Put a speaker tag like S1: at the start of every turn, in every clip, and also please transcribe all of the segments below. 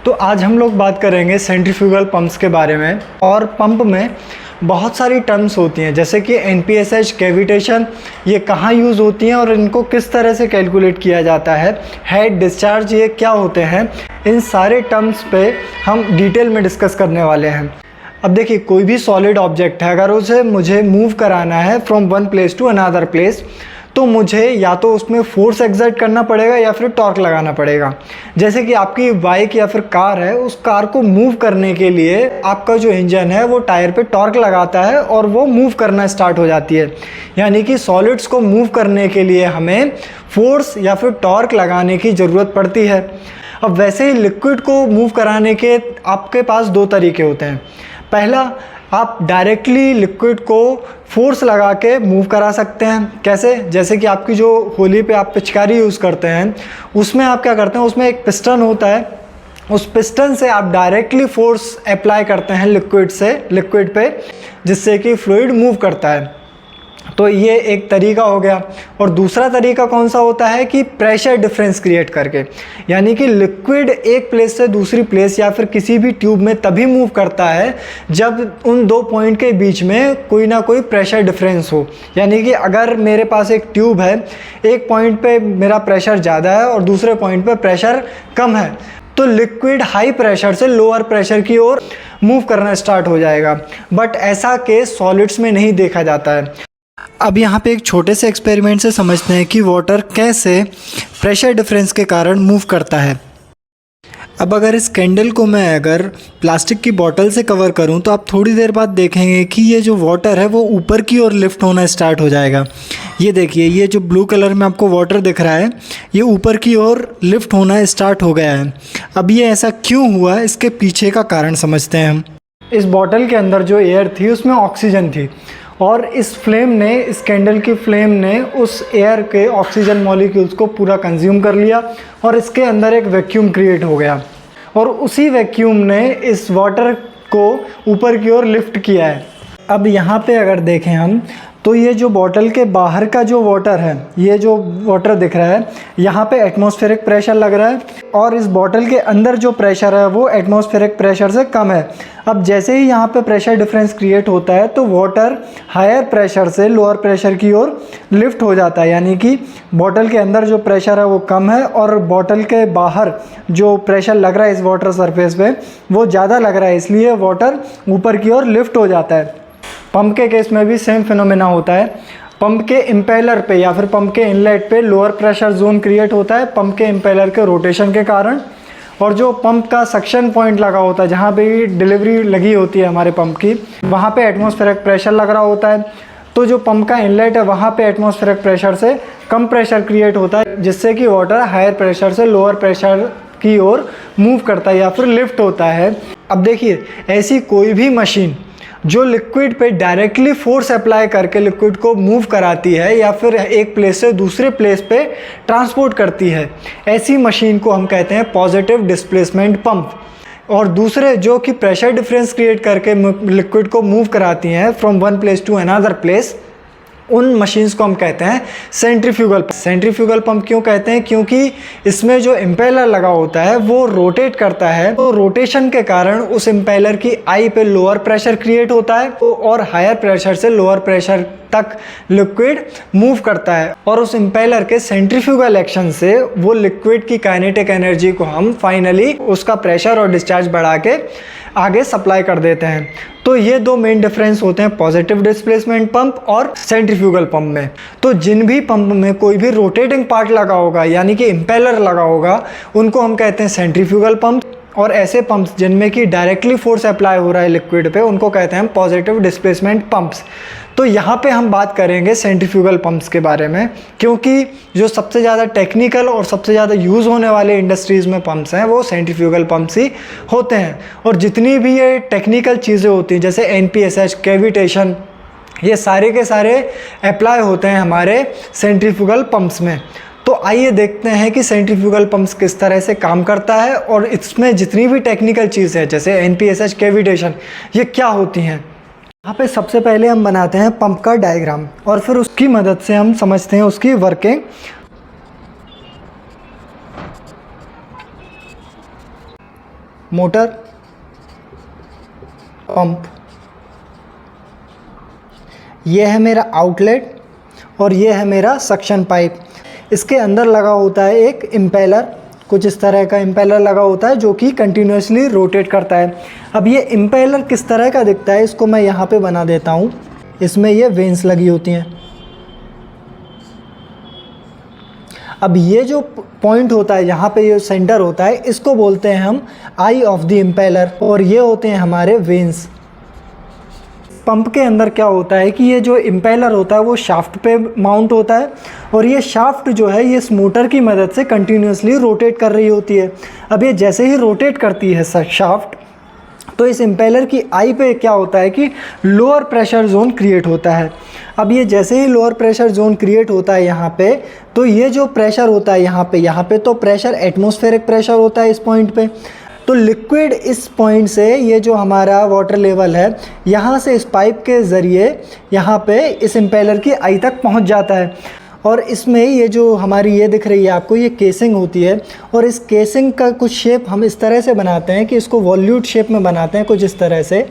S1: तो आज हम लोग बात करेंगे सेंट्रीफ्यूगल पंप्स के बारे में। और पंप में बहुत सारी टर्म्स होती हैं, जैसे कि एनपीएसएच, कैविटेशन, ये कहाँ यूज़ होती हैं और इनको किस तरह से कैलकुलेट किया जाता है, हेड, डिस्चार्ज, ये क्या होते हैं। इन सारे टर्म्स पे हम डिटेल में डिस्कस करने वाले हैं। अब देखिए, कोई भी सॉलिड ऑब्जेक्ट है, अगर उसे मुझे मूव कराना है from one place to another place, तो मुझे या तो उसमें फोर्स एक्सर्ट करना पड़ेगा या फिर टॉर्क लगाना पड़ेगा। जैसे कि आपकी बाइक या फिर कार है, उस कार को मूव करने के लिए आपका जो इंजन है वो टायर पे टॉर्क लगाता है और वो मूव करना स्टार्ट हो जाती है। यानी कि सॉलिड्स को मूव करने के लिए हमें फोर्स या फिर टॉर्क लगाने की ज़रूरत पड़ती है। अब वैसे ही लिक्विड को मूव कराने के आपके पास दो तरीके होते हैं। पहला, आप डायरेक्टली लिक्विड को फोर्स लगा के मूव करा सकते हैं। कैसे? जैसे कि आपकी जो होली पे आप पिचकारी यूज़ करते हैं, उसमें आप क्या करते हैं, उसमें एक पिस्टन होता है, उस पिस्टन से आप डायरेक्टली फोर्स अप्लाई करते हैं लिक्विड पे, जिससे कि फ्लूइड मूव करता है। तो ये एक तरीका हो गया। और दूसरा तरीका कौन सा होता है कि प्रेशर डिफरेंस क्रिएट करके, यानी कि लिक्विड एक प्लेस से दूसरी प्लेस या फिर किसी भी ट्यूब में तभी मूव करता है जब उन दो पॉइंट के बीच में कोई ना कोई प्रेशर डिफरेंस हो। यानी कि अगर मेरे पास एक ट्यूब है, एक पॉइंट पे मेरा प्रेशर ज़्यादा है और दूसरे पॉइंट पे प्रेशर कम है, तो लिक्विड हाई प्रेशर से लोअर प्रेशर की ओर मूव करना स्टार्ट हो जाएगा। बट ऐसा केस सॉलिड्स में नहीं देखा जाता है। अब यहाँ पे एक छोटे से एक्सपेरिमेंट से समझते हैं कि वाटर कैसे प्रेशर डिफरेंस के कारण मूव करता है। अब अगर इस कैंडल को मैं अगर प्लास्टिक की बोतल से कवर करूँ, तो आप थोड़ी देर बाद देखेंगे कि ये जो वाटर है वो ऊपर की ओर लिफ्ट होना स्टार्ट हो जाएगा। ये देखिए, ये जो ब्लू कलर में आपको वाटर दिख रहा है, ये ऊपर की ओर लिफ्ट होना स्टार्ट हो गया है। अब ये ऐसा क्यों हुआ, इसके पीछे का कारण समझते हैं हम। इस बॉटल के अंदर जो एयर थी उसमें ऑक्सीजन थी, और इस कैंडल की फ्लेम ने उस एयर के ऑक्सीजन मॉलिक्यूल्स को पूरा कंज्यूम कर लिया और इसके अंदर एक वैक्यूम क्रिएट हो गया, और उसी वैक्यूम ने इस वाटर को ऊपर की ओर लिफ्ट किया है। अब यहाँ पे अगर देखें हम, तो ये जो बॉटल के बाहर का जो वाटर है, ये जो वाटर दिख रहा है, यहाँ पे एटमॉस्फेरिक प्रेशर लग रहा है, और इस बॉटल के अंदर जो प्रेशर है वो एटमॉस्फेरिक प्रेशर से कम है। अब जैसे ही यहाँ पे प्रेशर डिफरेंस क्रिएट होता है, तो वाटर हायर प्रेशर से लोअर प्रेशर की ओर लिफ्ट हो जाता है। यानी कि बॉटल के अंदर जो प्रेशर है वो कम है, और बॉटल के बाहर जो प्रेशर लग रहा है इस वाटर सरफेस पे वो ज़्यादा लग रहा है, इसलिए वाटर ऊपर की ओर लिफ्ट हो जाता है। पंप के केस में भी सेम फिनोमेना होता है। पंप के इम्पेलर पे या फिर पंप के इनलेट पे लोअर प्रेशर जोन क्रिएट होता है पंप के इम्पेलर के रोटेशन के कारण, और जो पंप का सक्शन पॉइंट लगा होता है, जहाँ पे भी डिलीवरी लगी होती है हमारे पंप की, वहाँ पे एटमॉस्फेरिक प्रेशर लग रहा होता है। तो जो पंप का इनलेट है वहाँ पे एटमॉस्फेरिक प्रेशर से कम प्रेशर क्रिएट होता है, जिससे कि वाटर हायर प्रेशर से लोअर प्रेशर की ओर मूव करता है या फिर लिफ्ट होता है। अब देखिए, ऐसी कोई भी मशीन जो लिक्विड पे डायरेक्टली फोर्स अप्लाई करके लिक्विड को मूव कराती है या फिर एक प्लेस से दूसरे प्लेस पे ट्रांसपोर्ट करती है, ऐसी मशीन को हम कहते हैं पॉजिटिव डिस्प्लेसमेंट पंप। और दूसरे जो कि प्रेशर डिफरेंस क्रिएट करके लिक्विड को मूव कराती हैं from one place to another place, उन मशीन्स को हम कहते हैं सेंट्रीफ्यूगल पंप। क्यों कहते हैं? क्योंकि इसमें जो इम्पेलर लगा होता है वो रोटेट करता है, तो रोटेशन के कारण उस इम्पेलर की आई पे लोअर प्रेशर क्रिएट होता है, और हायर प्रेशर से लोअर प्रेशर तक लिक्विड मूव करता है, और उस इम्पेलर के सेंट्रीफ्यूगल एक्शन से वो लिक्विड की काइनेटिक एनर्जी को हम फाइनली उसका प्रेशर और डिस्चार्ज बढ़ा के आगे सप्लाई कर देते हैं। तो ये दो मेन डिफरेंस होते हैं पॉजिटिव डिस्प्लेसमेंट पंप और सेंट्रीफ्यूगल पंप में। तो जिन भी पंप में कोई भी रोटेटिंग पार्ट लगा होगा, यानी कि इम्पेलर लगा होगा, उनको हम कहते हैं सेंट्रीफ्यूगल पंप, और ऐसे पंप्स जिनमें कि डायरेक्टली फोर्स अप्लाई हो रहा है लिक्विड पे, उनको कहते हैं पॉजिटिव डिस्प्लेसमेंट पंप्स। तो यहाँ पे हम बात करेंगे सेंट्रीफ्यूगल पंप्स के बारे में, क्योंकि जो सबसे ज़्यादा टेक्निकल और सबसे ज़्यादा यूज़ होने वाले इंडस्ट्रीज़ में पंप्स हैं वो सेंट्रीफ्यूगल पंप्स ही होते हैं। और जितनी भी ये टेक्निकल चीज़ें होती हैं, जैसे एनपीएसएच, कैविटेशन, ये सारे के सारे अप्लाई होते हैं हमारे सेंट्रीफ्यूगल पंप्स में। तो आइए देखते हैं कि सेंट्रीफ्यूगल पंप्स किस तरह से काम करता है, और इसमें जितनी भी टेक्निकल चीज़ है जैसे एनपीएसएच, कैविटेशन, ये क्या होती हैं। यहाँ पे सबसे पहले हम बनाते हैं पंप का डायग्राम, और फिर उसकी मदद से हम समझते हैं उसकी वर्किंग। Motor, pump. ये है मेरा आउटलेट और ये है मेरा सक्शन पाइप। इसके अंदर लगा होता है एक इम्पेलर, कुछ इस तरह का इम्पेलर लगा होता है जो कि कंटिन्यूसली रोटेट करता है। अब ये इम्पेलर किस तरह का दिखता है इसको मैं यहाँ पे बना देता हूँ। इसमें ये वेन्स लगी होती हैं। अब ये जो पॉइंट होता है, यहाँ पे ये सेंटर होता है, इसको बोलते हैं हम आई ऑफ द इम्पेलर, और ये होते हैं हमारे वेन्स। पंप के अंदर क्या होता है कि ये जो इम्पेलर होता है वो शाफ्ट पे माउंट होता है, और ये शाफ्ट जो है ये इस मोटर की मदद से कंटिन्यूसली रोटेट कर रही होती है। अब ये जैसे ही रोटेट करती है शाफ्ट, तो इस इम्पेलर की आई पे क्या होता है कि लोअर प्रेशर जोन क्रिएट होता है। अब ये जैसे ही लोअर प्रेशर जोन क्रिएट होता है यहाँ पे, तो ये जो प्रेशर होता है यहाँ पे तो प्रेशर एटमॉस्फेरिक प्रेशर होता है इस पॉइंट पे। तो लिक्विड इस पॉइंट से, ये जो हमारा वाटर लेवल है, यहाँ से इस पाइप के ज़रिए यहाँ पे इस इम्पेलर की आई तक पहुँच जाता है। और इसमें ये जो हमारी ये दिख रही है आपको, ये केसिंग होती है, और इस केसिंग का कुछ शेप हम इस तरह से बनाते हैं कि इसको वॉल्यूट शेप में बनाते हैं, कुछ इस तरह से।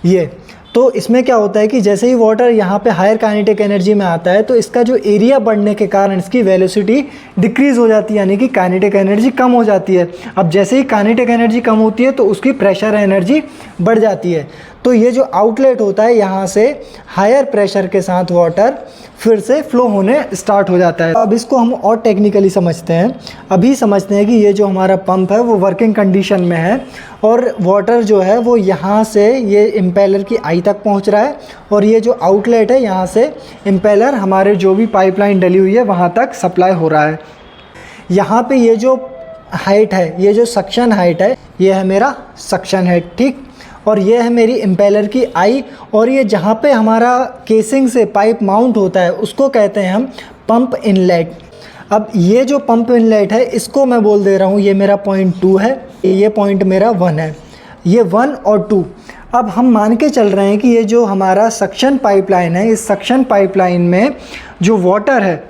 S1: ये तो इसमें क्या होता है कि जैसे ही वाटर यहाँ पे हायर काइनेटिक एनर्जी में आता है, तो इसका जो एरिया बढ़ने के कारण इसकी वेलोसिटी डिक्रीज़ हो जाती है, यानी कि काइनेटिक एनर्जी कम हो जाती है। अब जैसे ही काइनेटिक एनर्जी कम होती है तो उसकी प्रेशर एनर्जी बढ़ जाती है। तो ये जो आउटलेट होता है, यहाँ से हायर प्रेशर के साथ वाटर फिर से फ्लो होने स्टार्ट हो जाता है। अब इसको हम और टेक्निकली समझते हैं। अभी समझते हैं कि ये जो हमारा पंप है वो वर्किंग कंडीशन में है, और वाटर जो है वो यहाँ से ये इम्पेलर की आई तक पहुँच रहा है, और ये जो आउटलेट है यहाँ से इम्पेलर हमारे जो भी पाइपलाइन डली हुई है वहाँ तक सप्लाई हो रहा है। यहाँ पे ये जो हाइट है, ये जो सक्शन हाइट है, ये है मेरा सक्शन हेड, ठीक। और ये है मेरी इम्पेलर की आई, और ये जहाँ पे हमारा केसिंग से पाइप माउंट होता है उसको कहते हैं हम पंप इनलेट। अब ये जो पंप इनलेट है इसको मैं बोल दे रहा हूँ ये मेरा पॉइंट 2 है, ये पॉइंट मेरा 1 है, ये 1 और 2। अब हम मान के चल रहे हैं कि ये जो हमारा सक्शन पाइपलाइन है, इस सक्शन पाइपलाइन में जो वाटर है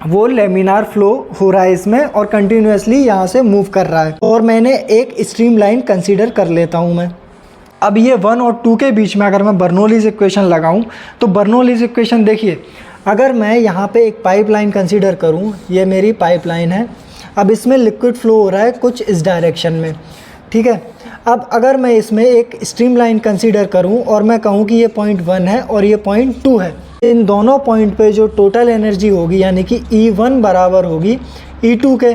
S1: वो लेमिनार फ्लो हो रहा है इसमें, और कंटिन्यूसली यहाँ से मूव कर रहा है। और मैंने एक स्ट्रीम लाइन कंसीडर कर लेता हूँ मैं। अब ये 1 और 2 के बीच में अगर मैं बर्नौलीज़ इक्वेशन लगाऊं, तो बर्नौलीज़ इक्वेशन देखिए, अगर मैं यहाँ पे एक पाइपलाइन कंसीडर करूँ, ये मेरी पाइपलाइन है। अब इसमें लिक्विड फ्लो हो रहा है कुछ इस डायरेक्शन में, ठीक है। अब अगर मैं इसमें एक स्ट्रीम लाइन कंसीडर करूँ और मैं कहूँ कि ये पॉइंट 1 है और ये पॉइंट 2 है, इन दोनों पॉइंट पे जो टोटल एनर्जी होगी यानी कि E1 बराबर होगी E2 के।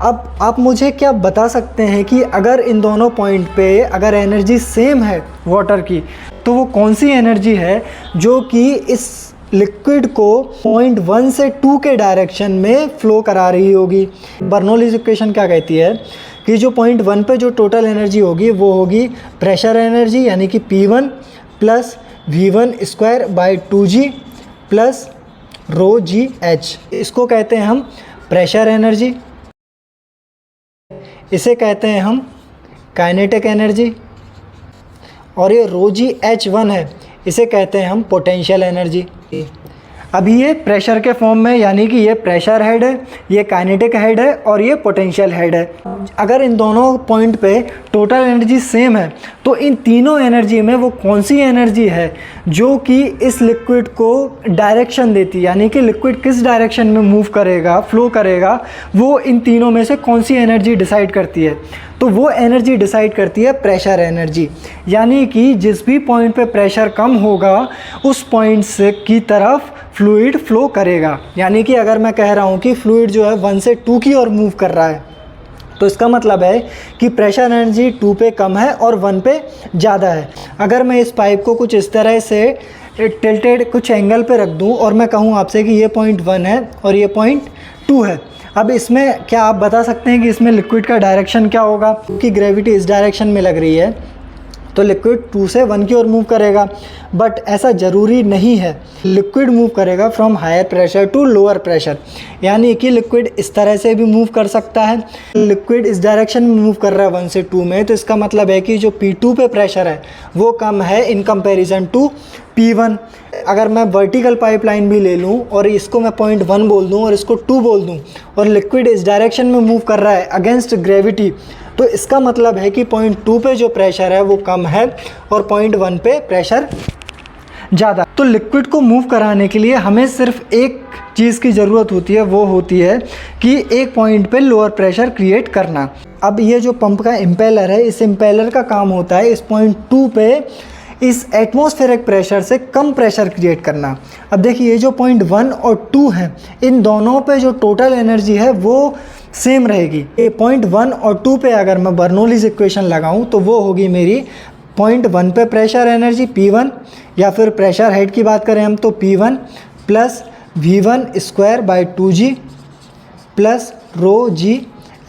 S1: अब आप मुझे क्या बता सकते हैं कि अगर इन दोनों पॉइंट पे अगर एनर्जी सेम है वाटर की, तो वो कौन सी एनर्जी है जो कि इस लिक्विड को पॉइंट 1 से 2 के डायरेक्शन में फ़्लो करा रही होगी। बर्नौलीज़ इक्वेशन क्या कहती है कि जो पॉइंट 1 पे जो टोटल एनर्जी होगी वो होगी प्रेशर एनर्जी यानी कि P1 plus V1 square by 2G plus rho ji H. इसको कहते हैं हम प्रेशर एनर्जी, इसे कहते हैं हम काइनेटिक एनर्जी, और ये रो जी H1 है, इसे कहते हैं हम पोटेंशियल एनर्जी। अभी ये प्रेशर के फॉर्म में, यानी कि ये प्रेशर हेड है, ये काइनेटिक हेड है और ये पोटेंशियल हेड है। अगर इन दोनों पॉइंट पे टोटल एनर्जी सेम है, तो इन तीनों एनर्जी में वो कौन सी एनर्जी है जो कि इस लिक्विड को डायरेक्शन देती है, यानी कि लिक्विड किस डायरेक्शन में मूव करेगा, फ्लो करेगा, वो इन तीनों में से कौन सी एनर्जी डिसाइड करती है। तो वो एनर्जी डिसाइड करती है प्रेशर एनर्जी, यानी कि जिस भी पॉइंट पे प्रेशर कम होगा उस पॉइंट से की तरफ फ्लूइड फ्लो करेगा। यानी कि अगर मैं कह रहा हूँ कि फ्लूइड जो है 1 से 2 की ओर मूव कर रहा है, तो इसका मतलब है कि प्रेशर एनर्जी 2 पे कम है और 1 पे ज़्यादा है। अगर मैं इस पाइप को कुछ इस तरह से टिल्टेड कुछ एंगल पे रख दूँ और मैं कहूँ आपसे कि ये पॉइंट 1 है और ये पॉइंट 2 है, अब इसमें क्या आप बता सकते हैं कि इसमें लिक्विड का डायरेक्शन क्या होगा? क्योंकि ग्रेविटी इस डायरेक्शन में लग रही है तो लिक्विड 2 से 1 की ओर मूव करेगा, बट ऐसा ज़रूरी नहीं है। लिक्विड मूव करेगा from higher pressure to lower pressure, यानी कि लिक्विड इस तरह से भी मूव कर सकता है। लिक्विड इस डायरेक्शन में मूव कर रहा है 1 से 2 में, तो इसका मतलब है कि जो P2 पे प्रेशर है वो कम है इन कंपैरिजन टू P1। अगर मैं वर्टिकल पाइपलाइन भी ले लूँ और इसको मैं पॉइंट 1 बोल दूँ और इसको 2 बोल दूँ, और लिक्विड इस डायरेक्शन में मूव कर रहा है अगेंस्ट ग्रेविटी, तो इसका मतलब है कि पॉइंट 2 पे जो प्रेशर है वो कम है और पॉइंट 1 पे प्रेशर ज़्यादा। तो लिक्विड को मूव कराने के लिए हमें सिर्फ एक चीज़ की ज़रूरत होती है, वो होती है कि एक पॉइंट पे लोअर प्रेशर क्रिएट करना। अब ये जो पंप का इम्पेलर है, इस इम्पेलर का काम होता है इस पॉइंट 2 पे इस एटमॉस्फेरिक प्रेशर से कम प्रेशर क्रिएट करना। अब देखिए ये जो पॉइंट 1 और 2 है, इन दोनों पे जो टोटल एनर्जी है वो सेम रहेगी। ये पॉइंट 1 और 2 पे अगर मैं बर्नौलीज़ इक्वेशन लगाऊं तो वो होगी मेरी पॉइंट 1 पे प्रेशर एनर्जी P1, या फिर प्रेशर हेड की बात करें हम तो P1 plus V1 square by 2G plus rho g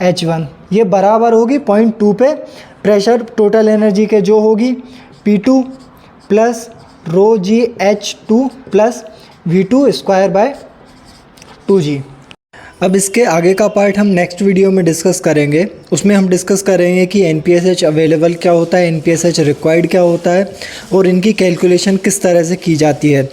S1: H1, ये बराबर होगी पॉइंट 2 पे प्रेशर टोटल एनर्जी के जो होगी P2 plus rho g H2 plus V2 square by 2G। अब इसके आगे का पार्ट हम नेक्स्ट वीडियो में डिस्कस करेंगे। उसमें हम डिस्कस करेंगे कि NPSH अवेलेबल क्या होता है, NPSH रिक्वायर्ड क्या होता है और इनकी कैलकुलेशन किस तरह से की जाती है।